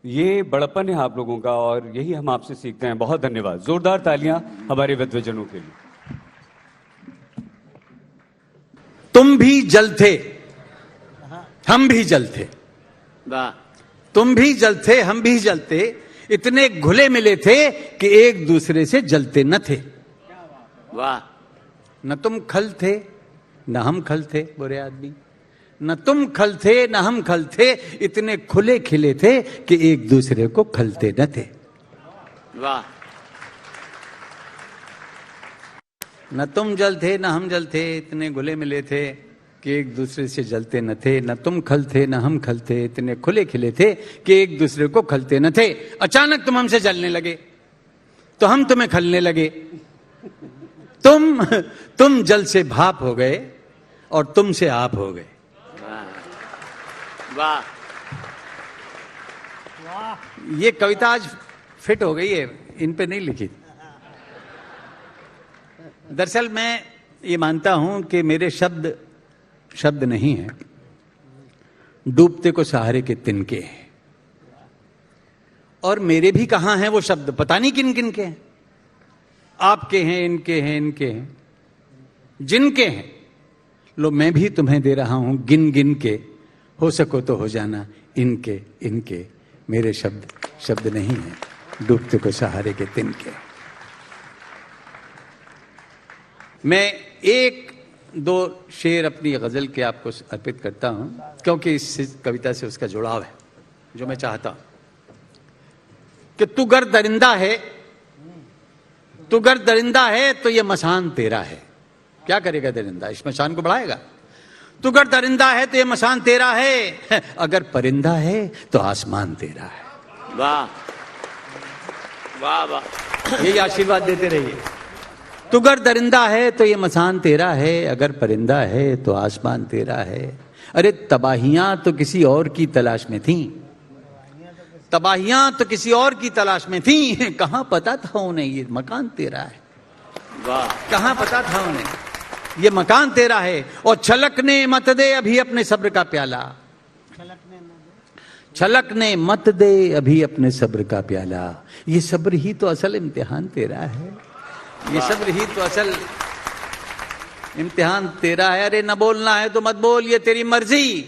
ये बड़प्पन है आप लोगों का और यही हम आपसे सीखते हैं। बहुत धन्यवाद, जोरदार तालियां हमारे विद्वजनों के लिए। तुम भी जल थे, हम भी जल थे। वाह। तुम भी जल थे, हम भी जल थे, इतने घुले मिले थे कि एक दूसरे से जलते न थे। वाह। न तुम खल थे न हम खल थे, बुरे आदमी। न तुम खल थे न हम खल थे, इतने खुले खिले थे कि एक दूसरे को खलते न थे। वाह। न तुम जल थे न हम जल थे, इतने घुले मिले थे कि एक दूसरे से जलते न थे। न तुम खल थे न हम खल थे, इतने खुले खिले थे कि एक दूसरे को खलते न थे। अचानक तुम हमसे जलने लगे तो हम तुम्हें खलने लगे। तुम जल से भाप हो गए और तुमसे आप हो गए। वाह। ये कविता आज फिट हो गई है, इन पे नहीं लिखी। दरअसल मैं ये मानता हूं कि मेरे शब्द शब्द नहीं है, डूबते को सहारे के तिनके हैं। और मेरे भी कहां हैं वो शब्द, पता नहीं किन किन के हैं। आपके हैं, इनके हैं, इनके हैं, जिनके हैं। लो मैं भी तुम्हें दे रहा हूं गिन गिन के, हो सको तो हो जाना इनके इनके। मेरे शब्द शब्द नहीं है, डूबते को सहारे के तिनके। मैं एक दो शेर अपनी गजल के आपको अर्पित करता हूं, क्योंकि इस कविता से उसका जुड़ाव है जो मैं चाहता हूं कि तू गर दरिंदा है, तू गर दरिंदा है तो ये मसान तेरा है। क्या करेगा दरिंदा, इस मसान को बढ़ाएगा। तू गर दरिंदा है तो ये मसान तेरा है, अगर परिंदा है तो आसमान तेरा है। वाह वाह वाह, यही आशीर्वाद देते रहिए। तू गर दरिंदा है तो ये मसान तेरा है, अगर परिंदा है तो आसमान तेरा है। अरे तबाहियां तो किसी और की तलाश में थीं, तबाहियां तो किसी और की तलाश में थीं, कहां पता था उन्हें ये मकान तेरा है। वाह, कहां पता था उन्हें ये मकान तेरा है। और छलकने मत दे अभी अपने सब्र का प्याला, छलकने मत दे अभी अपने सब्र का प्याला। ये सब्र ही तो असल इम्तिहान तेरा है, ये सब्र ही तो असल इम्तिहान तेरा है। अरे न बोलना है तो मत बोल, ये तेरी मर्जी,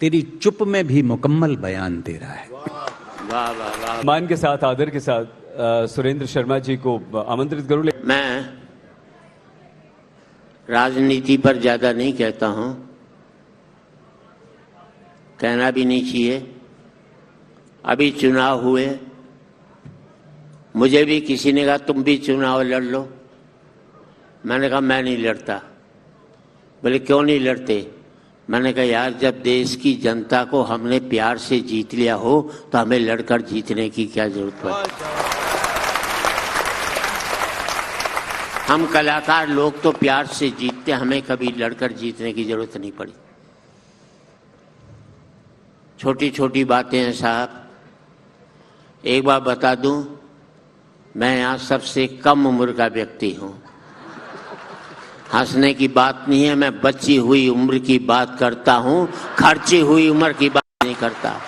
तेरी चुप में भी मुकम्मल बयान तेरा है। वाह वाह वाह। मान के साथ, आदर के साथ सुरेंद्र शर्मा जी को आमंत्रित करूं। मैं राजनीति पर ज्यादा नहीं कहता हूं, कहना भी नहीं चाहिए। अभी चुनाव हुए, मुझे भी किसी ने कहा तुम भी चुनाव लड़ लो। मैंने कहा मैं नहीं लड़ता। बोले क्यों नहीं लड़ते? मैंने कहा यार जब देश की जनता को हमने प्यार से जीत लिया हो तो हमें लड़कर जीतने की क्या जरूरत पड़ी। हम कलाकार लोग तो प्यार से जीतते, हमें कभी लड़कर जीतने की जरूरत नहीं पड़ी। छोटी छोटी बातें हैं साहब। एक बार बता दूं, मैं यहां सबसे कम उम्र का व्यक्ति हूं। हंसने की बात नहीं है, मैं बची हुई उम्र की बात करता हूं, खर्ची हुई उम्र की बात नहीं करता।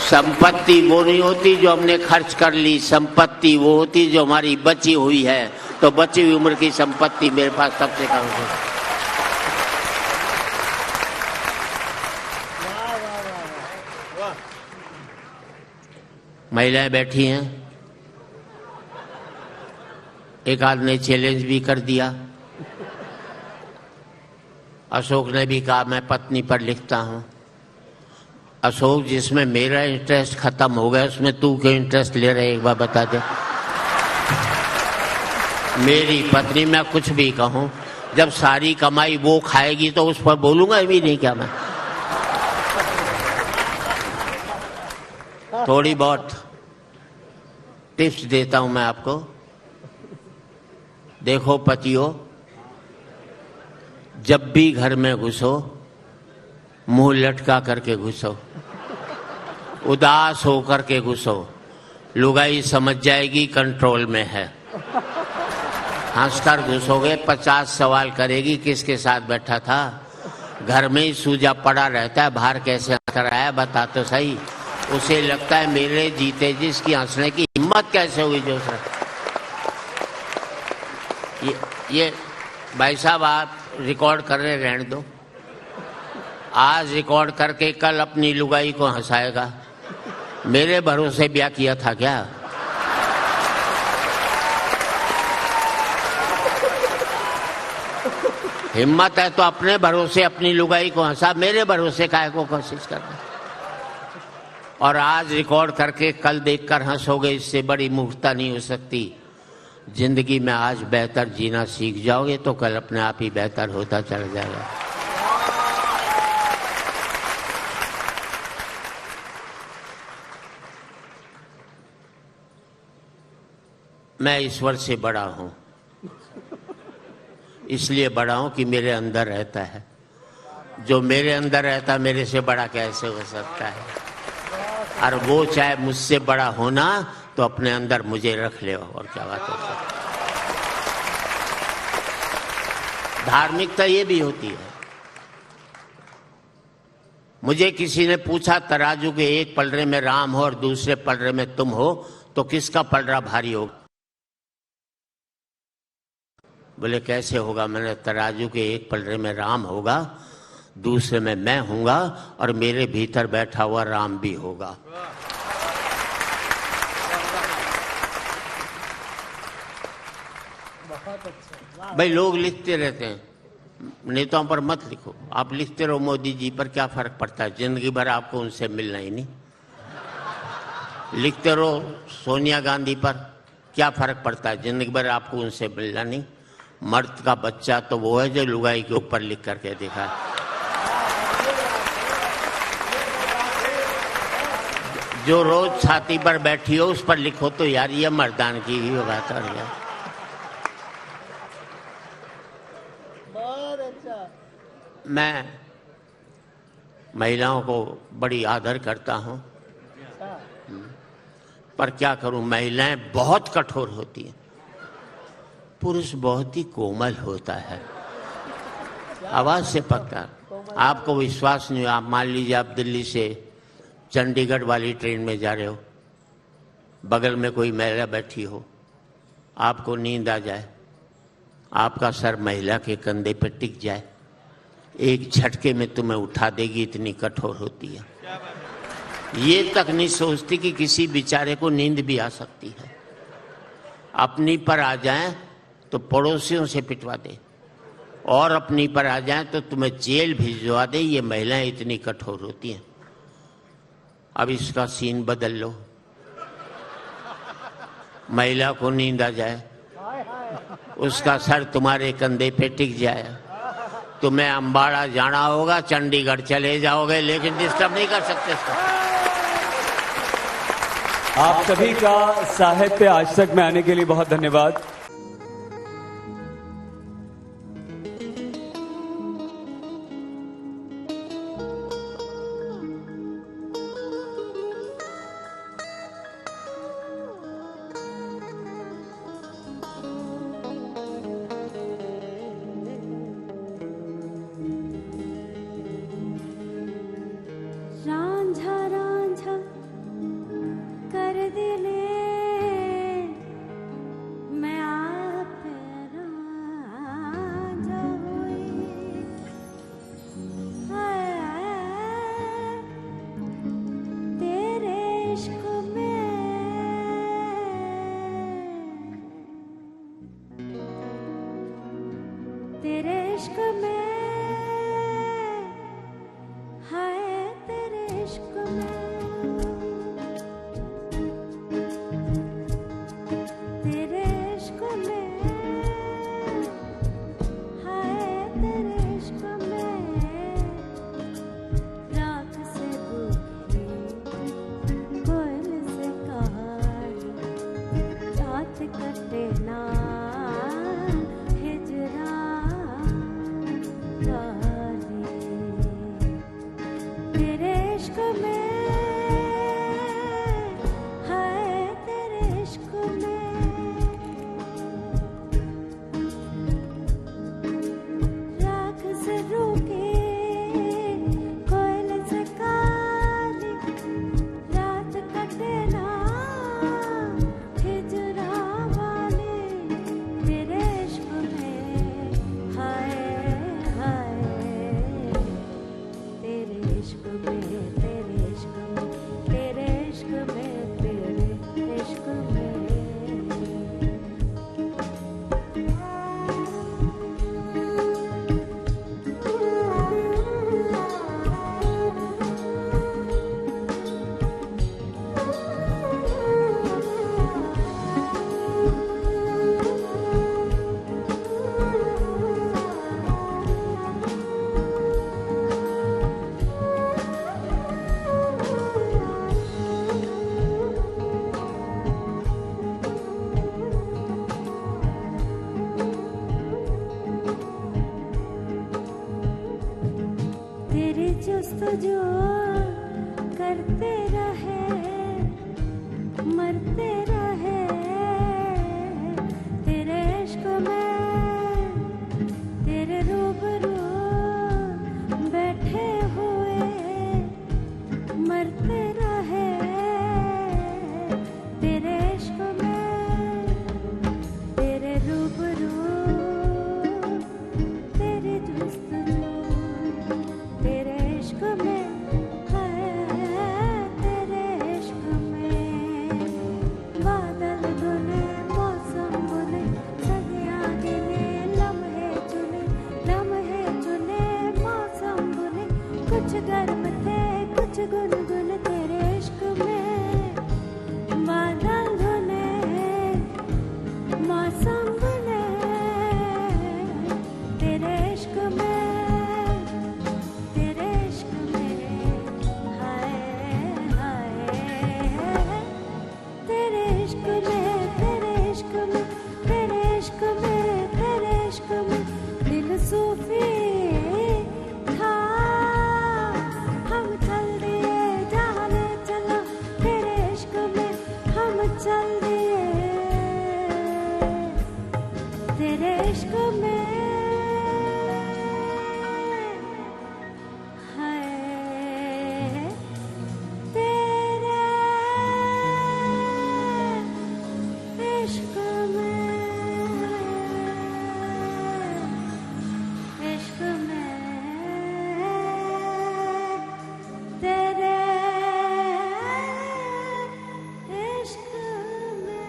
संपत्ति वो नहीं होती जो हमने खर्च कर ली, संपत्ति वो होती जो हमारी बची हुई है। तो बची हुई उम्र की संपत्ति मेरे पास सबसे कम है। महिलाएं बैठी हैं, एक आध ने चैलेंज भी कर दिया। अशोक ने भी कहा मैं पत्नी पर लिखता हूं। अशोक जिसमें मेरा इंटरेस्ट खत्म हो गया उसमें तू क्यों इंटरेस्ट ले रहे, एक बार बता दे। मेरी पत्नी, मैं कुछ भी कहूं, जब सारी कमाई वो खाएगी तो उस पर बोलूंगा भी नहीं क्या मैं? थोड़ी बहुत टिप्स देता हूं मैं आपको। देखो पतियों, जब भी घर में घुसो मुंह लटका करके घुसो, उदास होकर के घुसो, लुगाई समझ जाएगी कंट्रोल में है। हंसकर घुसोगे 50 सवाल करेगी किसके साथ बैठा था, घर में ही सूजा पड़ा रहता है, बाहर कैसे कर आया बता तो सही। उसे लगता है मेरे जीते जिसकी हंसने की हिम्मत कैसे हुई जो सर। ये भाई साहब आप रिकॉर्ड कर रहे, रहने दो। आज रिकॉर्ड करके कल अपनी लुगाई को हंसाएगा। मेरे भरोसे ब्याह किया था क्या? हिम्मत है तो अपने भरोसे अपनी लुगाई को हंसा, मेरे भरोसे काहे को कोशिश करना। और आज रिकॉर्ड करके कल देखकर हंसोगे, इससे बड़ी मूर्खता नहीं हो सकती। जिंदगी में आज बेहतर जीना सीख जाओगे तो कल अपने आप ही बेहतर होता चला जाएगा। मैं ईश्वर से बड़ा हूं, इसलिए बड़ा हूं कि मेरे अंदर रहता है। जो मेरे अंदर रहता मेरे से बड़ा कैसे हो सकता है? और वो चाहे मुझसे बड़ा होना तो अपने अंदर मुझे रख ले, और क्या बात है। धार्मिकता ये भी होती है। मुझे किसी ने पूछा तराजू के एक पलड़े में राम हो और दूसरे पलड़े में तुम हो, तो किसका पलड़ा भारी होगा? बोले कैसे होगा? मैंने तराजू के एक पलड़े में राम होगा, दूसरे में मैं हूंगा, और मेरे भीतर बैठा हुआ राम भी होगा। भाई लोग लिखते रहते हैं, नेताओं पर मत लिखो। आप लिखते रहो मोदी जी पर, क्या फर्क पड़ता है? जिंदगी भर आपको उनसे मिलना ही नहीं। लिखते रहो सोनिया गांधी पर, क्या फर्क पड़ता है? जिंदगी भर आपको उनसे मिलना नहीं। मर्द का बच्चा तो वो है जो लुगाई के ऊपर लिख करके देखा है। जो रोज छाती पर बैठी हो उस पर लिखो तो यार ये मर्दान की ही बात है यार। मैं महिलाओं को बड़ी आदर करता हूं, पर क्या करूं, महिलाएं बहुत कठोर होती हैं, पुरुष बहुत ही कोमल होता है। आवाज से पकता। आपको विश्वास नहीं, आप मान लीजिए आप दिल्ली से चंडीगढ़ वाली ट्रेन में जा रहे हो, बगल में कोई महिला बैठी हो, आपको नींद आ जाए, आपका सर महिला के कंधे पे टिक जाए, एक झटके में तुम्हें उठा देगी, इतनी कठोर होती है। ये तक नहीं सोचती कि किसी बेचारे को नींद भी आ सकती है। अपनी पर आ जाए तो पड़ोसियों से पिटवा दे, और अपनी पर आ जाए तो तुम्हें जेल भिजवा दे। ये महिलाएं इतनी कठोर होती हैं। अब इसका सीन बदल लो, महिला को नींद आ जाए, उसका सर तुम्हारे कंधे पे टिक जाए, तुम्हें अंबाड़ा जाना होगा, चंडीगढ़ चले जाओगे, लेकिन डिस्टर्ब नहीं कर सकते इसको। आप सभी का साहित्य आज तक में आने के लिए बहुत धन्यवाद। जो करते रहे मरते कुछ गर्म थे कुछ गुनगुन तेरे इश्क में बादल धुने मौसम बने तेरे इश्क में हाय हाय तेरे इश्क में तेरे इश्क में तेरे इश्क में तेरे इश्क में दिल सूफी था हम चल दिए जहाँ ले चला तेरे इश्क में हम चल दिए तेरे इश्क में हाय तेरे इश्क में इश्क में तेरे इश्क में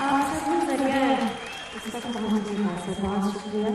आप सभी जरिए इस तक पहुंचने का बहुत शुक्रिया।